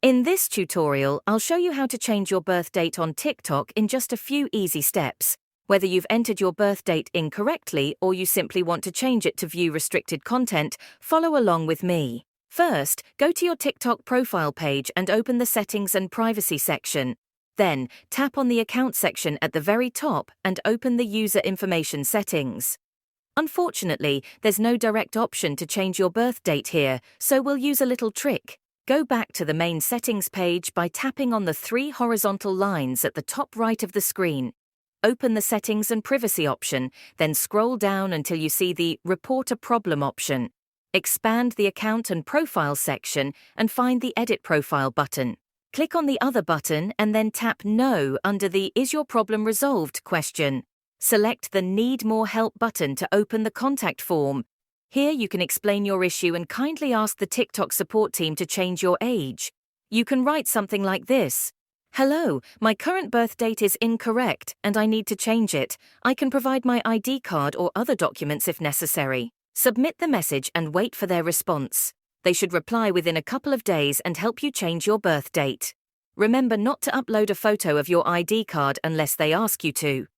In this tutorial, I'll show you how to change your birth date on TikTok in just a few easy steps. Whether you've entered your birth date incorrectly or you simply want to change it to view restricted content, follow along with me. First, go to your TikTok profile page and open the Settings and Privacy section. Then, tap on the Account section at the very top and open the User Information settings. Unfortunately, there's no direct option to change your birth date here, so we'll use a little trick. Go back to the main settings page by tapping on the three horizontal lines at the top right of the screen. Open the Settings and Privacy option, then scroll down until you see the Report a Problem option. Expand the Account and Profile section and find the Edit Profile button. Click on the other button and then tap No under the Is Your Problem Resolved question. Select the Need More Help button to open the contact form. Here you can explain your issue and kindly ask the TikTok support team to change your age. You can write something like this. Hello, my current birth date is incorrect and I need to change it. I can provide my ID card or other documents if necessary. Submit the message and wait for their response. They should reply within a couple of days and help you change your birth date. Remember not to upload a photo of your ID card unless they ask you to.